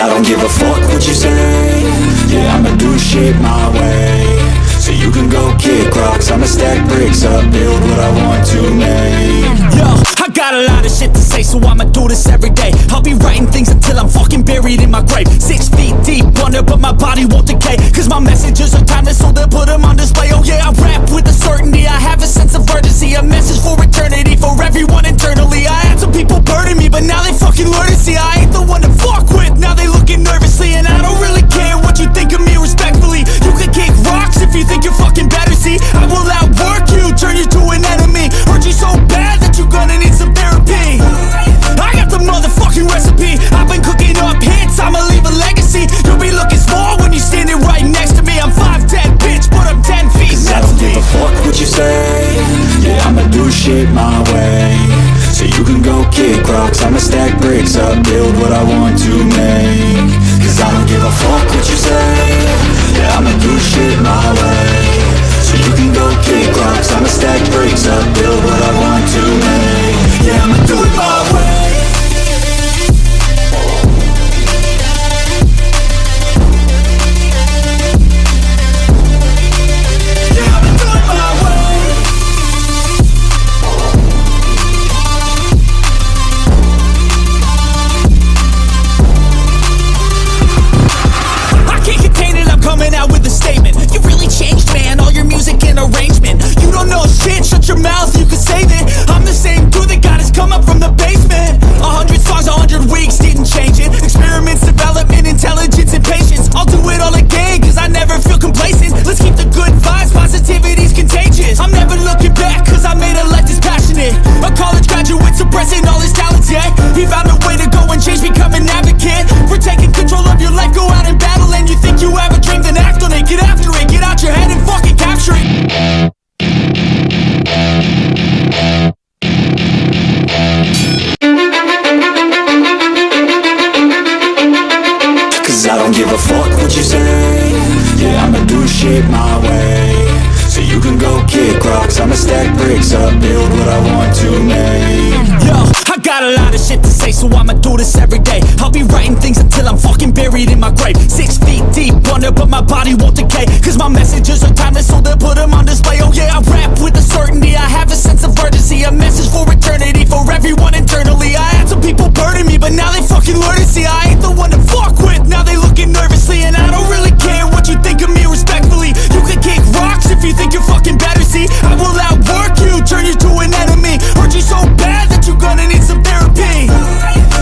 I don't give a fuck what you say. Yeah, I'ma do shit my way. So you can go kick rocks, I'ma stack bricks up, build what I want to make. Yo, I got a lot of shit to say, so I'ma do this every day. I'll be writing things until I'm fucking buried in my grave. 6 feet deep under, but my body won't decay, cause my messages are timeless, so they'll put them on display. Oh yeah, I rap with a certainty, I have a sense of urgency, a message for eternity, for everyone internally. I had some people burning me, but now they fucking learn to see I ain't the one to fuck with, now they looking nervously. And I don't really care what you think of me, respectfully. You can kick rocks if you think you're fucking better, see I will outwork you, turn you to an enemy. Hurt you so bad that you're gonna need some therapy. I got the motherfucking recipe, I've been cooking up hits, I'ma leave a legacy. You'll be looking small when you're standing right next to me. I'm 5'10", bitch, but I'm 10 feet Cause I don't give a fuck what you say. Yeah, I'ma do shit my way. So you can go kick rocks, I'ma stack bricks up, build what I want to make. Cause I don't give a fuck what you say. Yeah, I'ma do shit my way. So you can go kick rocks, I'ma stack bricks up, build what I want to make. Yeah, I'ma do it my way. Coming out with a statement. You really changed, man, all your music and arrangement. You don't know shit, shut your mouth, you can save it. I'm the same dude that got his come up from the basement. 100 songs, 100 weeks, didn't change it. Experiments, development, intelligence, and patience. I'll do it all again, cause I never feel complacent. Let's keep the good vibes, positivity's contagious. I'm never looking back, cause I made a life that's passionate. A college graduate suppressing all his talents, yeah. He found a way to go and change, become an advocate. For taking control of your life, go out and battle. And you think you have a dream, then act on it, get after it, get out your head and fucking capture it. Cause I don't give a fuck what you say. Yeah, I'ma do shit my way. So you can go kick rocks, I'ma stack bricks up, build what I want to make. Yo, I got a lot of shit to say, so I'ma do this every day. I'll be writing things until I'm fucking buried in my grave. 6 feet deep under, but my body won't decay, cause my messages are timeless, so they'll put them on display. Oh yeah, I rap with a certainty, I have a sense of urgency, a message for eternity, for everyone internally. I had some people burning me, but now they fucking learn to see I ain't the one to fuck with, now they looking nervously. And I don't really care what you think of me, respectfully. You can kick rocks if you think you're fucking better, see I will outwork you, turn you to an enemy. Hurt you so bad that you're gonna need some therapy.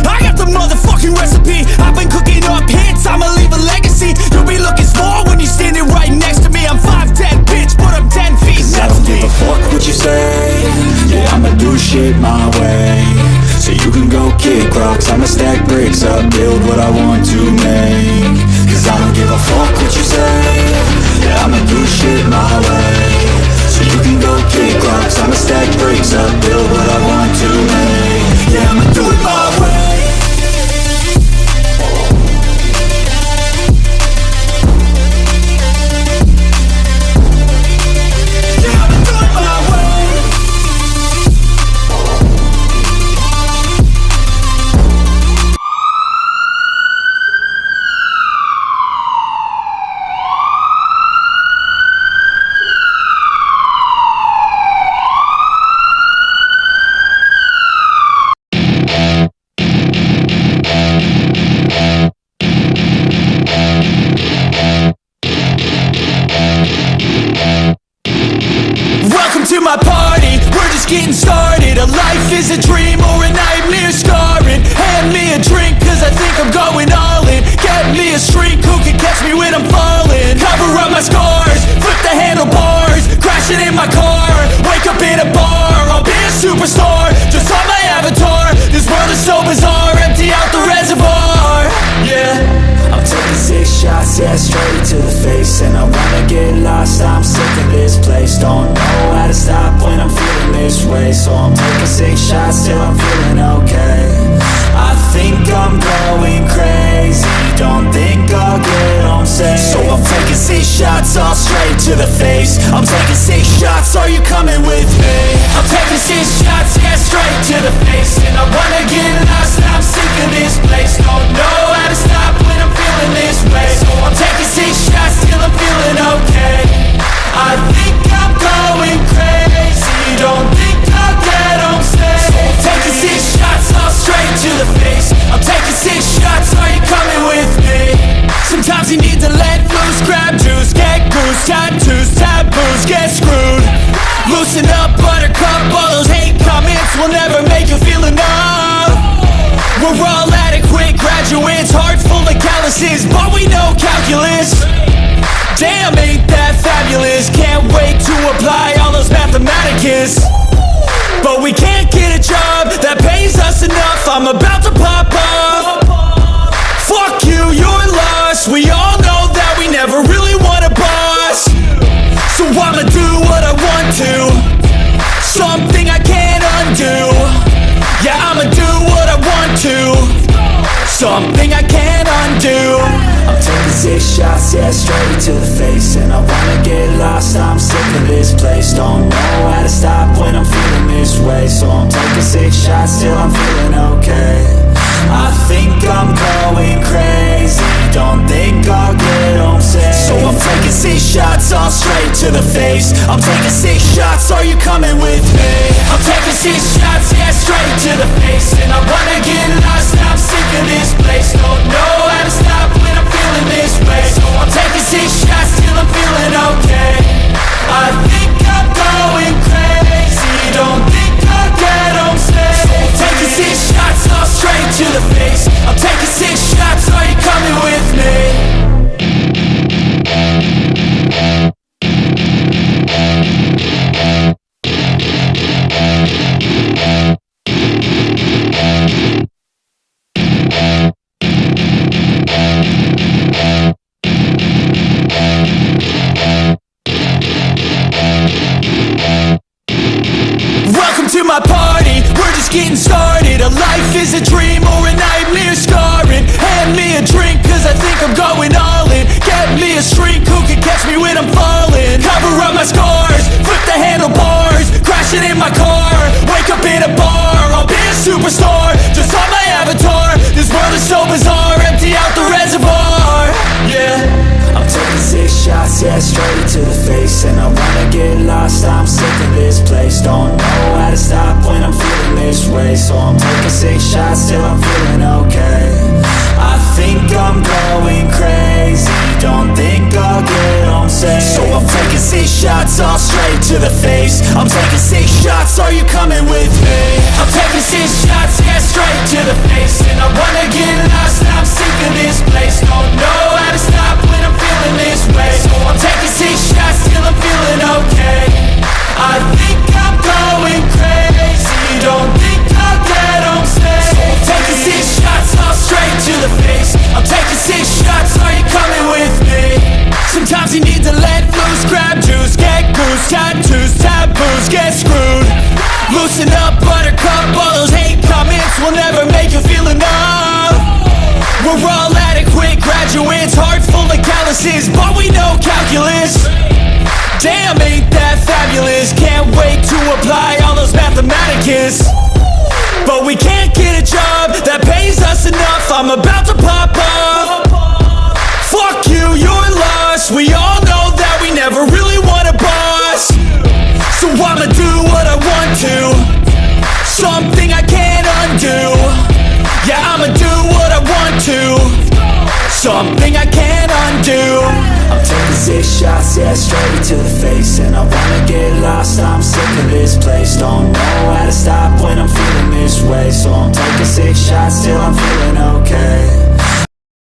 I got the motherfucking recipe, I've been cooking up hits, I'ma leave a legacy. You'll be looking small when you're standing right next to me. I'm 5'10", bitch, but I'm 10 feet Cause I don't give a fuck what you say. Yeah, I'ma do shit my way. So you can go kick rocks, I'ma stack bricks up, build what I want to make. Cause I don't give a fuck what you say. Yeah, I'ma do shit my way. So you can go kick rocks, I'ma stack bricks up, build what I want to make. Yeah, I'ma do it my way. Getting started, a life is a dream or a nightmare scarring. Hand me a drink cause I think I'm going all in. Get me a shrink who can catch me when I'm falling. Cover up my scars, flip the handlebars, crashing in my car, wake up in a bar. I'll be a superstar, just on my avatar. This world is so bizarre, empty out the reservoir. Yeah, I'm taking 6 shots, yeah, straight to the face. And I wanna get lost, I'm sick of this place. Don't know how to stop when I'm feeling this way. So I'm taking 6 shots till I'm feeling okay. I think I'm going crazy, don't think I'll get home safe. So I'm taking 6 shots, all straight to the face. I'm taking 6 shots, are you coming with me? I'm taking 6 shots, yeah, straight to the face. And I wanna get lost, I'm sick of this place. Don't know how to stop when graduates, heart full of calluses, but we know calculus. Damn, ain't that fabulous. Can't wait to apply all those mathematicus. But we can't get a job that pays us enough. I'm about to pop off. Fuck you, you're lost. We all know that we never really want a boss. So I'ma do what I want to, something I can't undo. Yeah, I'ma do what I want to, something I can't undo. I'm taking 6 shots, yeah, straight to the face. And I wanna get lost, I'm sick of this place. Don't know how to stop when I'm feeling this way. So I'm taking 6 shots till I'm feeling okay. I think I'm going crazy, don't think I'll get home safe. So I'm taking 6 shots, all straight to the face. I'm taking 6 shots, are you coming with me? I'm taking 6 shots, yeah, straight to the face. And I wanna get lost, I'm sick of this place. Don't know how to stop when I'm feeling this way. So I'm taking 6 shots till I'm feeling okay. I think I'm going crazy, don't think I'll get home safe. So I'm taking 6 shots, all straight to the face. I'm taking 6 shots, are you coming with me? Welcome to my party, we're just getting started. A life is a dream or a nightmare scarring. Hand me a drink cause I think I'm going all in. Get me a shrink who can catch me when I'm falling. Cover up my scars, flip the handlebars, crashing in my car, wake up in a bar. I'll be a superstar, just on my avatar. This world is so bizarre, empty out the reservoir. Yeah, I'm taking 6 shots, yeah, straight to the face. And I wanna get lost, I'm sick of this place. Don't know how to stop when I'm feeling this way. So I'm taking 6 shots till I'm feeling okay. I think I'm going crazy, don't think I'll get home safe. so I'm taking 6 shots, all straight to the face. I'm taking 6 shots, are you coming with me? I'm taking 6 shots, yeah, straight to the face. And I wanna get lost, I'm sick of this place. Don't know how to stop when I'm feeling this way. So I'm taking 6 shots till I'm feeling okay. I think I'm going crazy, don't think I'll get home safe. So I'm taking 6 shots, all straight to the face. I'm taking 6 shots, are you coming with me? Sometimes you need to let loose, grab juice, get goose, tattoos, taboos, get screwed. Loosen up, buttercup, all those hate comments will never make you feel enough. We're all adequate graduates, heart full of calluses, but we know calculus. Damn, ain't that fabulous. Can't wait to apply all those mathematicus. But we can't get a job that pays us enough. I'm about to pop off. Fuck you, you're lost. We all know that we never really want a boss. So I'ma do what I want to, something I can't undo. Yeah, I'ma do what I want to, something I can't undo. I'm taking 6 shots, yeah, straight to the face. And I wanna get lost, I'm sick of this place. Don't know how to stop when I'm feeling this way. So I'm taking 6 shots till I'm feeling okay.